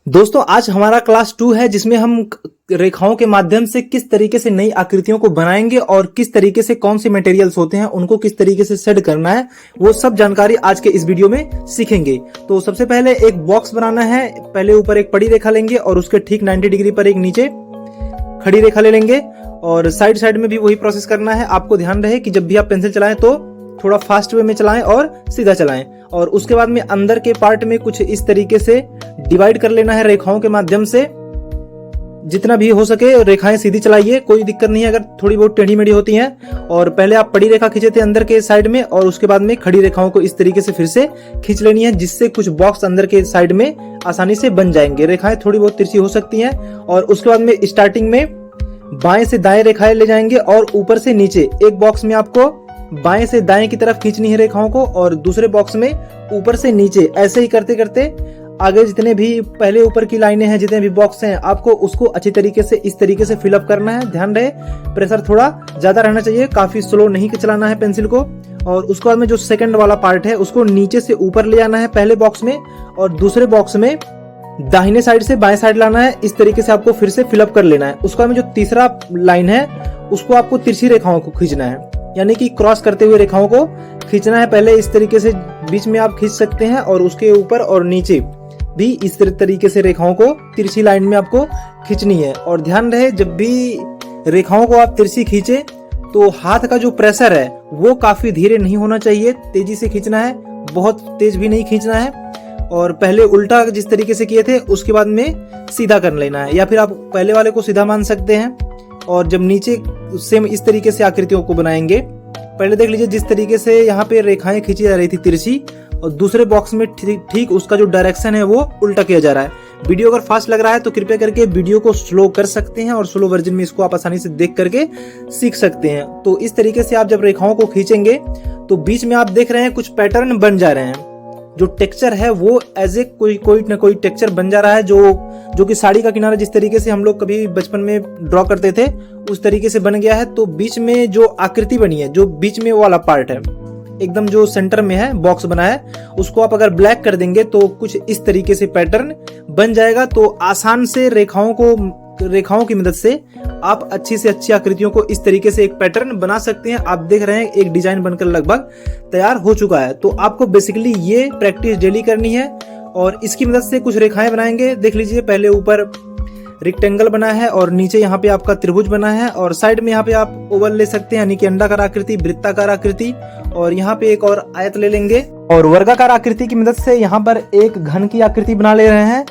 दोस्तों आज हमारा क्लास 2 है जिसमें हम रेखाओं के माध्यम से किस तरीके से नई आकृतियों को बनाएंगे और किस तरीके से कौन से मटेरियल्स होते हैं उनको किस तरीके से सेट करना है वो सब जानकारी आज के इस वीडियो में सीखेंगे। तो सबसे पहले एक बॉक्स बनाना है। पहले ऊपर एक पड़ी रेखा लेंगे और उसके ठीक 90 डिग्री पर एक नीचे खड़ी रेखा ले लेंगे और साइड साइड में भी वही प्रोसेस करना है। आपको ध्यान रहे कि जब भी आप पेंसिल चलाएं तो थोड़ा फास्ट वे में चलाएं और सीधा चलाएं। और उसके बाद में अंदर के पार्ट में कुछ इस तरीके से डिवाइड कर लेना है रेखाओं के माध्यम से। जितना भी हो सके रेखाएं सीधी चलाइए, कोई दिक्कत नहीं है अगर थोड़ी बहुत टेढ़ी मेढ़ी होती हैं। और पहले आप पड़ी रेखा खींचे थे अंदर के साइड में और उसके बाद में खड़ी रेखाओं को इस तरीके से फिर से खींच लेनी है, जिससे कुछ बॉक्स अंदर के साइड में आसानी से बन जाएंगे। रेखाएं थोड़ी बहुत तिरछी हो सकती हैं। और उसके बाद में स्टार्टिंग में बाएं से दाएं रेखाएं ले जाएंगे और ऊपर से नीचे एक बॉक्स में आपको बाएं से दाएं की तरफ खींचनी है रेखाओं को और दूसरे बॉक्स में ऊपर से नीचे। ऐसे ही करते करते आगे जितने भी पहले ऊपर की लाइनें हैं, जितने भी बॉक्स हैं, आपको उसको अच्छी तरीके से इस तरीके से फिलअप करना है। ध्यान रहे प्रेशर थोड़ा ज्यादा रहना चाहिए, काफी स्लो नहीं चलाना है पेंसिल को। और उसके बाद में जो सेकंड वाला पार्ट है उसको नीचे से ऊपर ले आना है पहले बॉक्स में और दूसरे बॉक्स में दाहिने साइड से बाएं साइड लाना है। इस तरीके से आपको फिर से फिलअप कर लेना है। उसके बाद में जो तीसरा लाइन है उसको आपको तिरछी रेखाओं को खींचना है, यानी कि क्रॉस करते हुए रेखाओं को खींचना है। पहले इस तरीके से बीच में आप खींच सकते हैं और उसके ऊपर और नीचे भी इस तरीके से रेखाओं को तिरछी लाइन में आपको खींचनी है। और ध्यान रहे जब भी रेखाओं को आप तिरछी खींचे तो हाथ का जो प्रेशर है वो काफी धीरे नहीं होना चाहिए, तेजी से खींचना है, बहुत तेज भी नहीं खींचना है। और पहले उल्टा जिस तरीके से किए थे उसके बाद में सीधा कर लेना है, या फिर आप पहले वाले को सीधा मान सकते हैं। और जब नीचे सेम इस तरीके से आकृतियों को बनाएंगे, पहले देख लीजिए जिस तरीके से यहाँ पे रेखाएं खींची जा रही थी तिरछी और दूसरे बॉक्स में ठीक उसका जो डायरेक्शन है वो उल्टा किया जा रहा है। वीडियो अगर फास्ट लग रहा है तो कृपया करके वीडियो को स्लो कर सकते हैं और स्लो वर्जन में इसको आप आसानी से देख करके सीख सकते हैं। तो इस तरीके से आप जब रेखाओं को खींचेंगे तो बीच में आप देख रहे हैं कुछ पैटर्न बन जा रहे हैं। जो टेक्सचर है वो एज ए कोई ना कोई टेक्सचर बन जा रहा है, जो कि साड़ी का किनारा जिस तरीके से हम लोग कभी बचपन में ड्रॉ करते थे उस तरीके से बन गया है। तो बीच में जो आकृति बनी है, जो बीच में वाला पार्ट है एकदम जो सेंटर में है बॉक्स बना है, उसको आप अगर ब्लैक कर देंगे तो कुछ इस तरीके से पैटर्न बन जाएगा। तो आसान से रेखाओं की मदद से आप अच्छी से अच्छी आकृतियों को इस तरीके से एक पैटर्न बना सकते हैं। आप देख रहे हैं एक डिजाइन बनकर लगभग तैयार हो चुका है। तो आपको बेसिकली ये प्रैक्टिस डेली करनी है और इसकी मदद से कुछ रेखाएं बनाएंगे। देख लीजिए पहले ऊपर रेक्टेंगल बना है और नीचे यहाँ पे आपका त्रिभुज बना है और साइड में यहाँ पे आप ओवल ले सकते हैं, यानी कि अंडाकार आकृति, वृत्ताकार आकृति, और यहाँ पे एक और आयत ले लेंगे। और वर्गाकार आकृति की मदद से यहाँ पर एक घन की आकृति बना ले रहे हैं,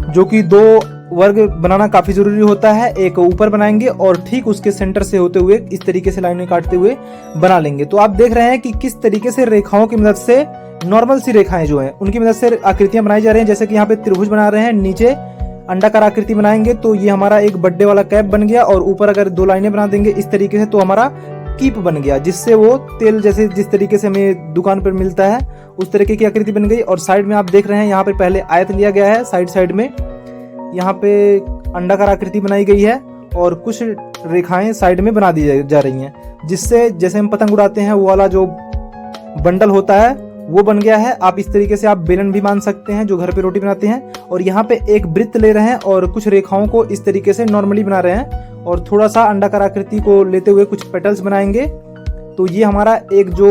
जो कि दो वर्ग बनाना काफी जरूरी होता है। एक ऊपर बनाएंगे और ठीक उसके सेंटर से होते हुए इस तरीके से लाइनें काटते हुए बना लेंगे। तो आप देख रहे हैं कि किस तरीके से रेखाओं की मदद से नॉर्मल सी रेखाएं जो हैं उनकी मदद से आकृतियां बनाई जा रही हैं। जैसे कि यहाँ पे त्रिभुज बना रहे हैं, नीचे अंडाकार आकृति बनाएंगे तो ये हमारा एक बर्थडे वाला कैप बन गया। और ऊपर अगर दो लाइनें बना देंगे इस तरीके से तो हमारा कीप बन गया, जिससे वो तेल जैसे जिस तरीके से हमें दुकान पर मिलता है उस तरीके की आकृति बन गई। और साइड में आप देख रहे हैं यहाँ पे पहले आयत लिया गया है, साइड में यहाँ पे अंडाकार आकृति बनाई गई है और कुछ रेखाएं साइड में बना दी जा रही हैं, जिससे जैसे हम पतंग उड़ाते हैं वो वाला जो बंडल होता है वो बन गया है। आप इस तरीके से आप बेलन भी मान सकते हैं जो घर पे रोटी बनाते हैं। और यहाँ पे एक वृत्त ले रहे हैं और कुछ रेखाओं को इस तरीके से नॉर्मली बना रहे हैं और थोड़ा सा अंडाकार आकृति को लेते हुए कुछ पेटल्स बनाएंगे। तो ये हमारा एक जो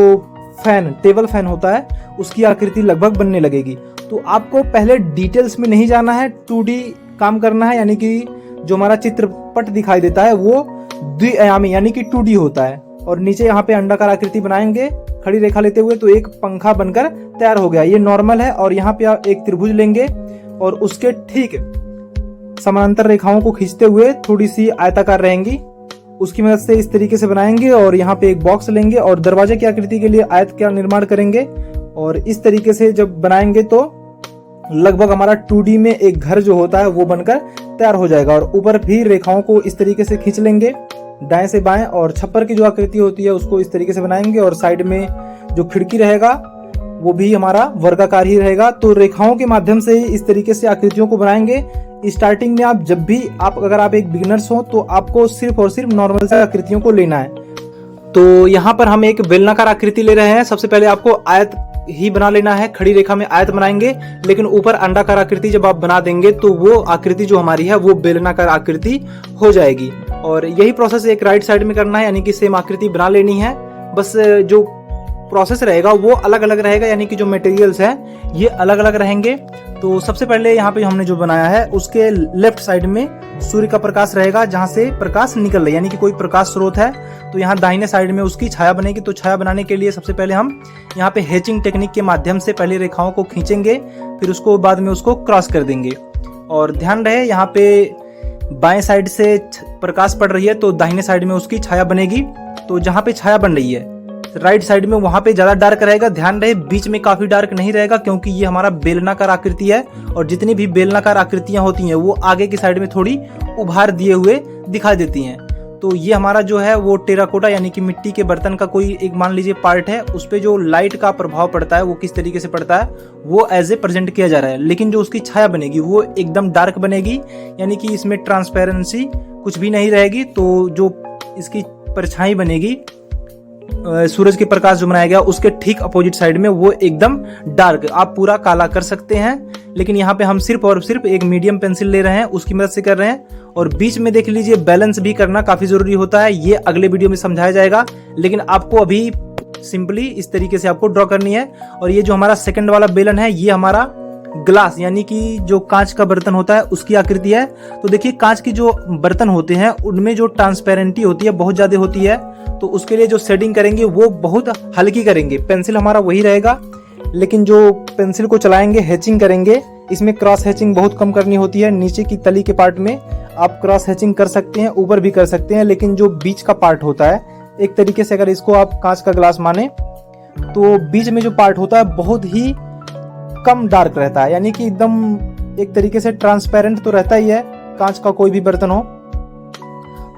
टेबल फैन होता है उसकी आकृति लगभग बनने लगेगी। तो आपको पहले डिटेल्स में नहीं जाना है, 2D काम करना है, यानी कि जो हमारा चित्रपट दिखाई देता है वो द्विआयामी यानी कि 2D होता है। और नीचे यहाँ पे अंडाकार आकृति बनाएंगे खड़ी रेखा लेते हुए तो एक पंखा बनकर तैयार हो गया। ये नॉर्मल है। और यहाँ पे आप एक त्रिभुज लेंगे और उसके ठीक समानांतर रेखाओं को खींचते हुए थोड़ी सी आयताकार रहेंगी, उसकी मदद से इस तरीके से बनाएंगे। और यहाँ पे एक बॉक्स लेंगे और दरवाजे की आकृति के लिए आयत का निर्माण करेंगे। और इस तरीके से जब बनाएंगे तो लगभग हमारा 2D में एक घर जो होता है वो बनकर तैयार हो जाएगा। और ऊपर भी रेखाओं को इस तरीके से खींच लेंगे दाएं से बाएं और छप्पर की जो आकृति होती है उसको इस तरीके से बनाएंगे। और साइड में जो खिड़की रहेगा वो भी हमारा वर्गाकार ही रहेगा। तो रेखाओं के माध्यम से ही इस तरीके से आकृतियों को बनाएंगे। स्टार्टिंग में अगर आप एक बिगिनर्स हो तो आपको सिर्फ और सिर्फ नॉर्मल से आकृतियों को लेना है। तो यहाँ पर हम एक बेलनाकार आकृति ले रहे हैं। सबसे पहले आपको आयत ही बना लेना है, खड़ी रेखा में आयत बनाएंगे, लेकिन ऊपर अंडाकार आकृति जब आप बना देंगे तो वो आकृति जो हमारी है वो बेलनाकार आकृति हो जाएगी। और यही प्रोसेस एक राइट साइड में करना है, यानी कि सेम आकृति बना लेनी है। बस जो प्रोसेस रहेगा वो अलग अलग रहेगा, यानी कि जो मटेरियल्स हैं ये अलग अलग रहेंगे। तो सबसे पहले यहाँ पे हमने जो बनाया है उसके लेफ्ट साइड में सूर्य का प्रकाश रहेगा, जहाँ से प्रकाश निकल रहा है, यानी कि कोई प्रकाश स्रोत है। तो यहाँ दाहिने साइड में उसकी छाया बनेगी। तो छाया बनाने के लिए सबसे पहले हम यहाँ पे हैचिंग टेक्निक के माध्यम से पहले रेखाओं को खींचेंगे, फिर उसको बाद में उसको क्रॉस कर देंगे। और ध्यान रहे यहाँ पे बाएं साइड से प्रकाश पड़ रही है तो दाहिने साइड में उसकी छाया बनेगी। तो जहाँ पे छाया बन रही है राइट साइड में वहां पे ज्यादा डार्क रहेगा। ध्यान रहे बीच में काफी डार्क नहीं रहेगा, क्योंकि ये हमारा बेलनाकार आकृति है और जितनी भी बेलनाकार आकृतियां होती हैं वो आगे की साइड में थोड़ी उभार दिए हुए दिखाई देती हैं। तो ये हमारा जो है वो टेराकोटा यानी कि मिट्टी के बर्तन का कोई एक मान लीजिए पार्ट है, उस पे जो लाइट का प्रभाव पड़ता है वो किस तरीके से पड़ता है वो एज ए प्रेजेंट किया जा रहा है। लेकिन जो उसकी छाया बनेगी वो एकदम डार्क बनेगी, यानी कि इसमें ट्रांसपेरेंसी कुछ भी नहीं रहेगी। तो जो इसकी परछाई बनेगी सूरज के प्रकाश जो बनाया गया उसके ठीक अपोजिट साइड में वो एकदम डार्क, आप पूरा काला कर सकते हैं। लेकिन यहाँ पे हम सिर्फ और सिर्फ एक मीडियम पेंसिल ले रहे हैं, उसकी मदद से कर रहे हैं। और बीच में देख लीजिए बैलेंस भी करना काफी जरूरी होता है, ये अगले वीडियो में समझाया जाएगा। लेकिन आपको अभी सिंपली इस तरीके से आपको ड्रॉ करनी है। और ये जो हमारा सेकंड वाला बेलन है ये हमारा ग्लास यानी कि जो कांच का बर्तन होता है उसकी आकृति है। तो देखिए कांच की जो बर्तन होते हैं उनमें जो ट्रांसपेरेंटी होती है बहुत ज्यादा होती है, तो उसके लिए जो शेडिंग करेंगे वो बहुत हल्की करेंगे। पेंसिल हमारा वही रहेगा, लेकिन जो पेंसिल को चलाएंगे हैचिंग करेंगे, इसमें क्रॉस हैचिंग बहुत कम करनी होती है। नीचे की तली के पार्ट में आप क्रॉस हैचिंग कर सकते हैं, ऊपर भी कर सकते हैं, लेकिन जो बीच का पार्ट होता है एक तरीके से अगर इसको आप कांच का ग्लास माने तो बीच में जो पार्ट होता है बहुत ही कम डार्क रहता है, यानी कि एकदम एक तरीके से ट्रांसपेरेंट तो रहता ही है कांच का कोई भी बर्तन हो।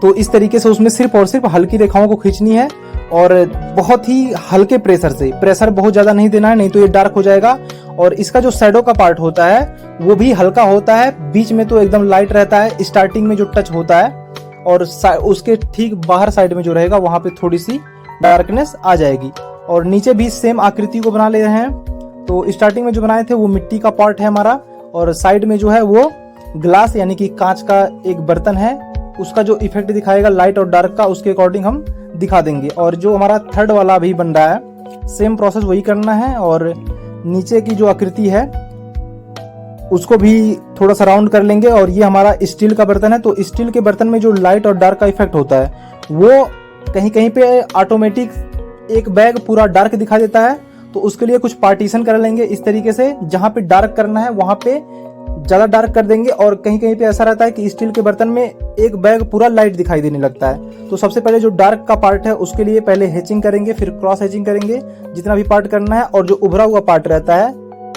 तो इस तरीके से उसमें सिर्फ और सिर्फ हल्की रेखाओं को खींचनी है और बहुत ही हल्के प्रेशर से, प्रेशर बहुत ज्यादा नहीं देना है नहीं तो ये डार्क हो जाएगा। और इसका जो शैडो का पार्ट होता है वो भी हल्का होता है, बीच में तो एकदम लाइट रहता है, स्टार्टिंग में जो टच होता है और उसके ठीक बाहर साइड में जो रहेगा वहां पे थोड़ी सी डार्कनेस आ जाएगी। और नीचे भी सेम आकृति को बना ले रहे हैं। तो स्टार्टिंग में जो बनाए थे वो मिट्टी का पार्ट है हमारा, और साइड में जो है वो ग्लास यानी कि कांच का एक बर्तन है, उसका जो इफेक्ट दिखाएगा लाइट और डार्क का उसके अकॉर्डिंग हम दिखा देंगे। और जो हमारा थर्ड वाला अभी बन रहा है सेम प्रोसेस वही करना है। और नीचे की जो आकृति है उसको भी थोड़ा सा राउंड कर लेंगे। और ये हमारा स्टील का बर्तन है, तो स्टील के बर्तन में जो लाइट और डार्क का इफेक्ट होता है वो कहीं कहीं पे ऑटोमेटिक एक बैग पूरा डार्क दिखा देता है। तो उसके लिए कुछ पार्टीशन कर लेंगे इस तरीके से, जहां पे डार्क करना है वहां पे ज्यादा डार्क कर देंगे। और कहीं कहीं पे ऐसा रहता है कि स्टील के बर्तन में एक बैग पूरा लाइट दिखाई देने लगता है। तो सबसे पहले जो डार्क का पार्ट है उसके लिए पहले हैचिंग करेंगे, फिर क्रॉस हैचिंग करेंगे जितना भी पार्ट करना है। और जो उभरा हुआ पार्ट रहता है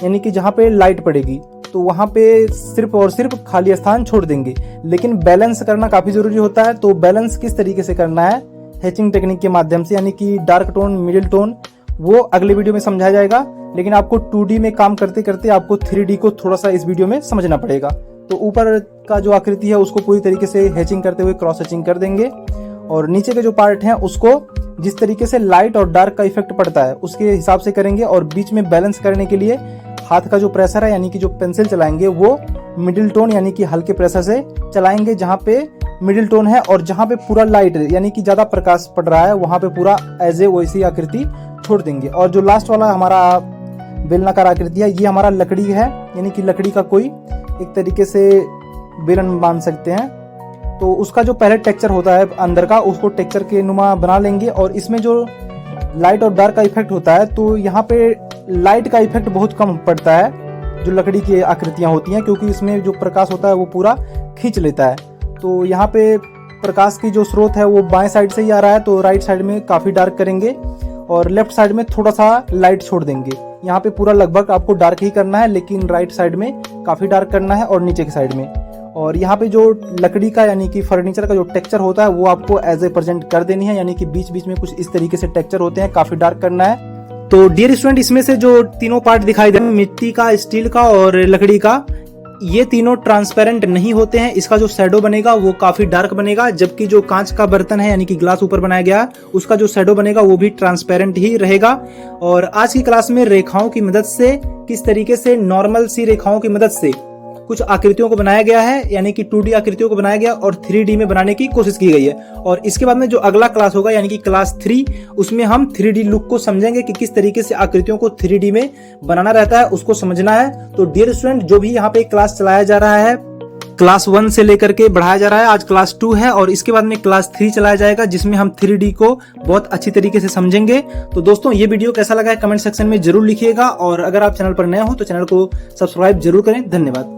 यानी कि जहां पे लाइट पड़ेगी तो वहां पे सिर्फ और सिर्फ खाली स्थान छोड़ देंगे। लेकिन बैलेंस करना काफी जरूरी होता है। तो बैलेंस किस तरीके से करना है हैचिंग टेक्निक के माध्यम से, यानी कि डार्क टोन मिडिल टोन, वो अगले वीडियो में समझाया जाएगा। लेकिन आपको 2D में काम करते करते आपको 3D को थोड़ा सा इस वीडियो में समझना पड़ेगा। तो ऊपर का जो आकृति है उसको पूरी तरीके से हैचिंग करते हुए क्रॉस हैचिंग कर देंगे। और नीचे के जो पार्ट हैं उसको जिस तरीके से लाइट और डार्क का इफेक्ट पड़ता है उसके हिसाब से करेंगे। और बीच में बैलेंस करने के लिए हाथ का जो प्रेशर है यानी कि जो पेंसिल चलाएंगे वो मिडिल टोन यानी कि हल्के प्रेशर से चलाएंगे, जहाँ पे मिडिल टोन है। और जहाँ पे पूरा लाइट यानी कि ज्यादा प्रकाश पड़ रहा है वहां पे पूरा एज ए वैसी आकृति छोड़ देंगे। और जो लास्ट वाला हमारा बेलनाकार आकृति है ये हमारा लकड़ी है, यानी कि लकड़ी का कोई एक तरीके से बेलन मान सकते हैं। तो उसका जो पहले टेक्सचर होता है अंदर का उसको टेक्सचर के नुमा बना लेंगे। और इसमें जो लाइट और डार्क का इफेक्ट होता है तो यहाँ पे लाइट का इफेक्ट बहुत कम पड़ता है जो लकड़ी की आकृतियां होती हैं, क्योंकि इसमें जो प्रकाश होता है वो पूरा खींच लेता है। तो यहाँ पे प्रकाश की जो स्रोत है वो बाएं साइड से ही आ रहा है, तो राइट साइड में काफी डार्क करेंगे और लेफ्ट साइड में थोड़ा सा लाइट छोड़ देंगे। यहाँ पे पूरा लगभग आपको डार्क ही करना है, लेकिन राइट साइड में काफी डार्क करना है और नीचे की साइड में। और यहाँ पे जो लकड़ी का यानी कि फर्नीचर का जो टेक्सचर होता है वो आपको एज ए प्रेजेंट कर देनी है, यानी कि बीच बीच में कुछ इस तरीके से टेक्सचर होते हैं, काफी डार्क करना है। तो डियर स्टूडेंट, इसमें से जो तीनों पार्ट दिखाई दे रहे हैं मिट्टी का, स्टील का और लकड़ी का, ये तीनों ट्रांसपेरेंट नहीं होते हैं। इसका जो शैडो बनेगा वो काफी डार्क बनेगा, जबकि जो कांच का बर्तन है यानी कि ग्लास ऊपर बनाया गया उसका जो शैडो बनेगा वो भी ट्रांसपेरेंट ही रहेगा। और आज की क्लास में रेखाओं की मदद से किस तरीके से नॉर्मल सी रेखाओं की मदद से कुछ आकृतियों को बनाया गया है, यानी कि 2D आकृतियों को बनाया गया और 3D में बनाने की कोशिश की गई है। और इसके बाद में जो अगला क्लास होगा यानी कि क्लास 3, उसमें हम 3D लुक को समझेंगे कि किस तरीके से आकृतियों को 3D में बनाना रहता है, उसको समझना है। तो डियर स्टूडेंट, जो भी यहाँ पे क्लास चलाया जा रहा है क्लास 1 से लेकर के बढ़ाया जा रहा है, आज क्लास 2 है और इसके बाद में क्लास 3 चलाया जाएगा जिसमें हम 3D को बहुत अच्छी तरीके से समझेंगे। तो दोस्तों, ये वीडियो कैसा लगा है कमेंट सेक्शन में जरूर लिखिएगा और अगर आप चैनल पर नए हो तो चैनल को सब्सक्राइब जरूर करें। धन्यवाद।